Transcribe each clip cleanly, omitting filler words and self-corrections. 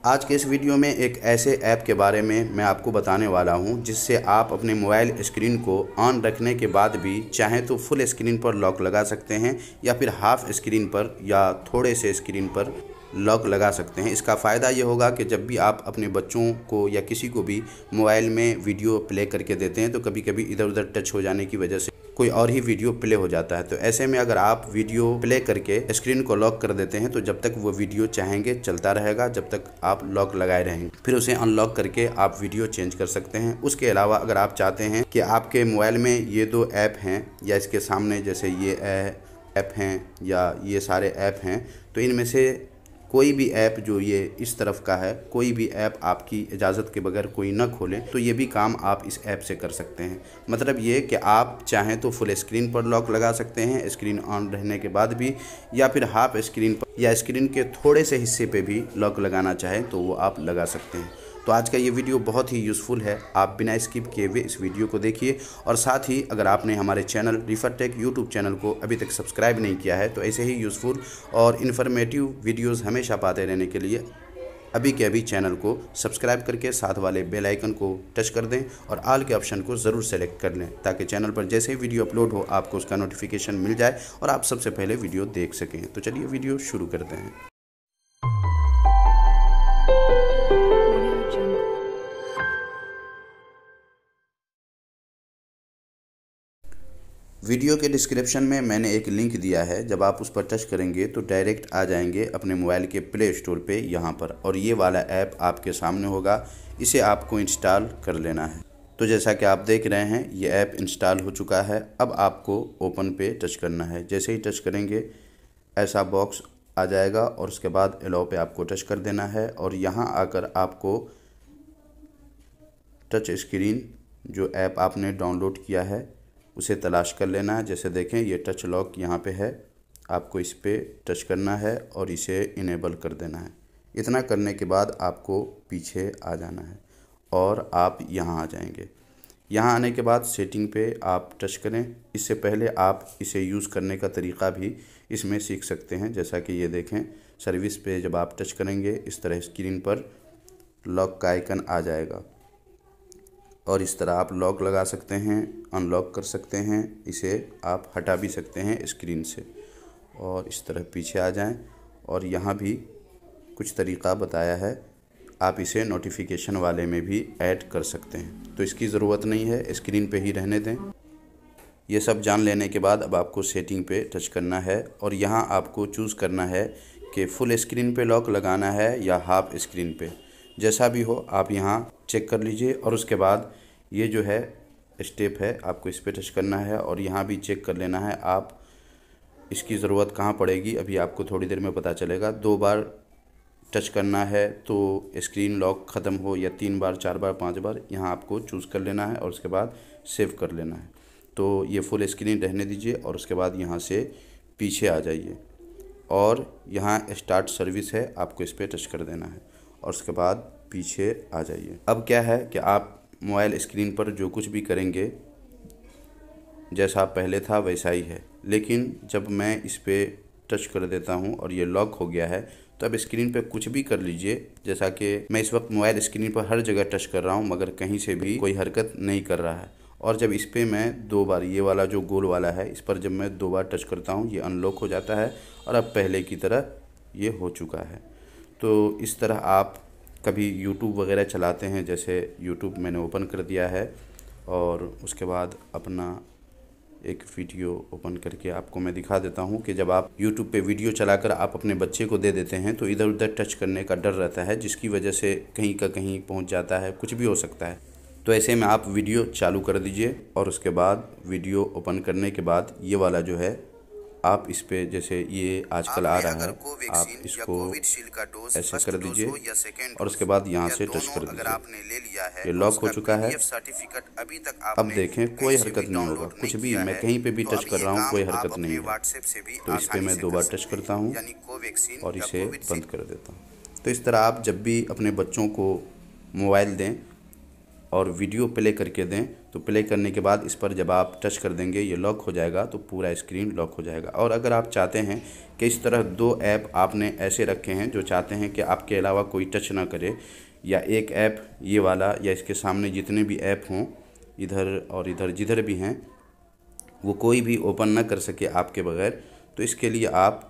आज के इस वीडियो में एक ऐसे ऐप के बारे में मैं आपको बताने वाला हूं जिससे आप अपने मोबाइल स्क्रीन को ऑन रखने के बाद भी चाहें तो फुल स्क्रीन पर लॉक लगा सकते हैं या फिर हाफ स्क्रीन पर या थोड़े से स्क्रीन पर लॉक लगा सकते हैं। इसका फ़ायदा ये होगा कि जब भी आप अपने बच्चों को या किसी को भी मोबाइल में वीडियो प्ले करके देते हैं तो कभी कभी इधर उधर टच हो जाने की वजह से कोई और ही वीडियो प्ले हो जाता है। तो ऐसे में अगर आप वीडियो प्ले करके स्क्रीन को लॉक कर देते हैं तो जब तक वो वीडियो चाहेंगे चलता रहेगा, जब तक आप लॉक लगाए रहेंगे। फिर उसे अनलॉक करके आप वीडियो चेंज कर सकते हैं। उसके अलावा अगर आप चाहते हैं कि आपके मोबाइल में ये दो ऐप हैं या इसके सामने जैसे ये ऐप हैं या ये सारे ऐप हैं, तो इनमें से कोई भी ऐप जो ये इस तरफ का है, कोई भी ऐप आपकी इजाज़त के बगैर कोई ना खोलें तो ये भी काम आप इस ऐप से कर सकते हैं। मतलब ये कि आप चाहें तो फुल स्क्रीन पर लॉक लगा सकते हैं स्क्रीन ऑन रहने के बाद भी, या फिर हाफ स्क्रीन पर या स्क्रीन के थोड़े से हिस्से पे भी लॉक लगाना चाहें तो वो आप लगा सकते हैं। तो आज का ये वीडियो बहुत ही यूज़फुल है, आप बिना स्किप किए हुए इस वीडियो को देखिए। और साथ ही अगर आपने हमारे channel refer take YouTube channel को अभी तक सब्सक्राइब नहीं किया है तो ऐसे ही यूज़फुल और इन्फॉर्मेटिव वीडियोस हमेशा पाते रहने के लिए अभी के अभी चैनल को सब्सक्राइब करके साथ वाले बेल आइकन को टच कर दें और ऑल के ऑप्शन को ज़रूर सेलेक्ट कर लें ताकि चैनल पर जैसे ही वीडियो अपलोड हो आपको उसका नोटिफिकेशन मिल जाए और आप सबसे पहले वीडियो देख सकें। तो चलिए वीडियो शुरू करते हैं। वीडियो के डिस्क्रिप्शन में मैंने एक लिंक दिया है, जब आप उस पर टच करेंगे तो डायरेक्ट आ जाएंगे अपने मोबाइल के प्ले स्टोर पे यहाँ पर, और ये वाला ऐप आपके सामने होगा। इसे आपको इंस्टॉल कर लेना है। तो जैसा कि आप देख रहे हैं ये ऐप इंस्टॉल हो चुका है। अब आपको ओपन पे टच करना है। जैसे ही टच करेंगे ऐसा बॉक्स आ जाएगा और उसके बाद अलाउ पे आपको टच कर देना है और यहाँ आकर आपको टच स्क्रीन जो ऐप आपने डाउनलोड किया है उसे तलाश कर लेना है। जैसे देखें ये टच लॉक यहाँ पे है, आपको इस पे टच करना है और इसे इनेबल कर देना है। इतना करने के बाद आपको पीछे आ जाना है और आप यहाँ आ जाएंगे। यहाँ आने के बाद सेटिंग पे आप टच करें। इससे पहले आप इसे यूज़ करने का तरीक़ा भी इसमें सीख सकते हैं। जैसा कि ये देखें सर्विस पे जब आप टच करेंगे इस तरह स्क्रीन पर लॉक का आइकन आ जाएगा और इस तरह आप लॉक लगा सकते हैं, अनलॉक कर सकते हैं, इसे आप हटा भी सकते हैं स्क्रीन से। और इस तरह पीछे आ जाएं और यहाँ भी कुछ तरीक़ा बताया है, आप इसे नोटिफिकेशन वाले में भी ऐड कर सकते हैं। तो इसकी ज़रूरत नहीं है, स्क्रीन पे ही रहने दें। ये सब जान लेने के बाद अब आपको सेटिंग पे टच करना है और यहाँ आपको चूज़ करना है कि फुल स्क्रीन पे लॉक लगाना है या हाफ स्क्रीन पे। जैसा भी हो आप यहाँ चेक कर लीजिए और उसके बाद ये जो है स्टेप है आपको इस पे टच करना है और यहाँ भी चेक कर लेना है आप इसकी ज़रूरत कहाँ पड़ेगी। अभी आपको थोड़ी देर में पता चलेगा। 2 बार टच करना है तो स्क्रीन लॉक ख़त्म हो, या 3 बार 4 बार 5 बार, यहाँ आपको चूज़ कर लेना है और उसके बाद सेव कर लेना है। तो ये फुल स्क्रीन रहने दीजिए और उसके बाद यहाँ से पीछे आ जाइए और यहाँ स्टार्ट सर्विस है, आपको इस पर टच कर देना है और उसके बाद पीछे आ जाइए। अब क्या है कि आप मोबाइल स्क्रीन पर जो कुछ भी करेंगे जैसा पहले था वैसा ही है, लेकिन जब मैं इस पे टच कर देता हूं और ये लॉक हो गया है तो अब स्क्रीन पे कुछ भी कर लीजिए। जैसा कि मैं इस वक्त मोबाइल स्क्रीन पर हर जगह टच कर रहा हूं मगर कहीं से भी कोई हरकत नहीं कर रहा है। और जब इस पर मैं 2 बार, ये वाला जो गोल वाला है इस पर जब मैं 2 बार टच करता हूँ ये अनलॉक हो जाता है और अब पहले की तरह ये हो चुका है। तो इस तरह आप कभी यूट्यूब वगैरह चलाते हैं, जैसे यूट्यूब मैंने ओपन कर दिया है और उसके बाद अपना एक वीडियो ओपन करके आपको मैं दिखा देता हूं कि जब आप यूट्यूब पे वीडियो चलाकर आप अपने बच्चे को दे देते हैं तो इधर उधर टच करने का डर रहता है, जिसकी वजह से कहीं का कहीं पहुंच जाता है, कुछ भी हो सकता है। तो ऐसे में आप वीडियो चालू कर दीजिए और उसके बाद वीडियो ओपन करने के बाद ये वाला जो है आप इस पे, जैसे ये आजकल आ रहा है, आप इसको ऐसे कर दीजिए और उसके बाद यहाँ से टच कर दीजिए। ये लॉक हो चुका है। अब देखें कोई हरकत नहीं होगा, कुछ भी, मैं कहीं पे भी टच कर रहा हूँ कोई हरकत नहीं है। तो इस पर मैं 2 बार टच करता हूँ और इसे बंद कर देता हूँ। तो इस तरह आप जब भी अपने बच्चों को मोबाइल दें और वीडियो प्ले करके दें तो प्ले करने के बाद इस पर जब आप टच कर देंगे ये लॉक हो जाएगा, तो पूरा स्क्रीन लॉक हो जाएगा। और अगर आप चाहते हैं कि इस तरह 2 ऐप आपने ऐसे रखे हैं जो चाहते हैं कि आपके अलावा कोई टच ना करे, या एक ऐप ये वाला या इसके सामने जितने भी ऐप हों इधर और इधर जिधर भी हैं वो कोई भी ओपन ना कर सके आपके बगैर, तो इसके लिए आप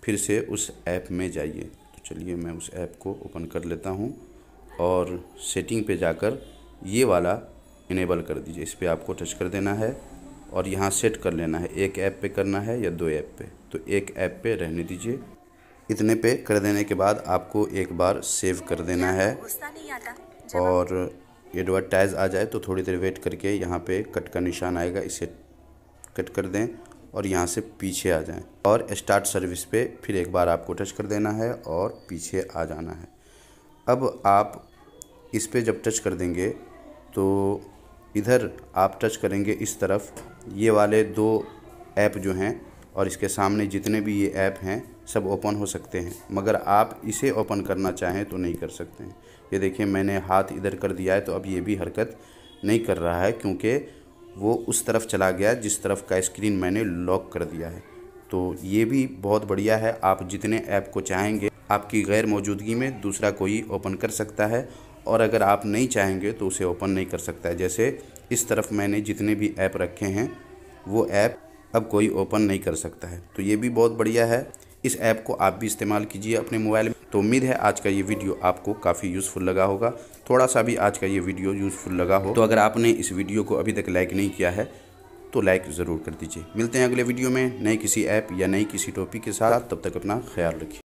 फिर से उस ऐप में जाइए। तो चलिए मैं उस ऐप को ओपन कर लेता हूँ और सेटिंग पे जाकर ये वाला इनेबल कर दीजिए। इस पर आपको टच कर देना है और यहाँ सेट कर लेना है, एक ऐप पे करना है या 2 ऐप पे। तो एक ऐप पे रहने दीजिए। इतने पे कर देने के बाद आपको एक बार सेव कर देना है और एडवर्टाइज आ जाए तो थोड़ी देर वेट करके यहाँ पे कट का निशान आएगा, इसे कट कर दें और यहाँ से पीछे आ जाएं और स्टार्ट सर्विस पे फिर एक बार आपको टच कर देना है और पीछे आ जाना है। अब आप इस पे जब टच कर देंगे तो इधर आप टच करेंगे इस तरफ, ये वाले 2 ऐप जो हैं और इसके सामने जितने भी ये ऐप हैं सब ओपन हो सकते हैं, मगर आप इसे ओपन करना चाहें तो नहीं कर सकते हैं। ये देखिए मैंने हाथ इधर कर दिया है तो अब ये भी हरकत नहीं कर रहा है क्योंकि वो उस तरफ चला गया जिस तरफ का स्क्रीन मैंने लॉक कर दिया है। तो ये भी बहुत बढ़िया है, आप जितने ऐप को चाहेंगे आपकी गैर मौजूदगी में दूसरा कोई ओपन कर सकता है, और अगर आप नहीं चाहेंगे तो उसे ओपन नहीं कर सकता है। जैसे इस तरफ मैंने जितने भी ऐप रखे हैं वो ऐप अब कोई ओपन नहीं कर सकता है। तो ये भी बहुत बढ़िया है, इस ऐप को आप भी इस्तेमाल कीजिए अपने मोबाइल में। तो उम्मीद है आज का ये वीडियो आपको काफ़ी यूज़फुल लगा होगा। थोड़ा सा भी आज का ये वीडियो यूज़फुल लगा हो तो अगर आपने इस वीडियो को अभी तक लाइक नहीं किया है तो लाइक ज़रूर कर दीजिए। मिलते हैं अगले वीडियो में नए किसी ऐप या नई किसी टॉपिक के साथ, तब तक अपना ख्याल रखिए।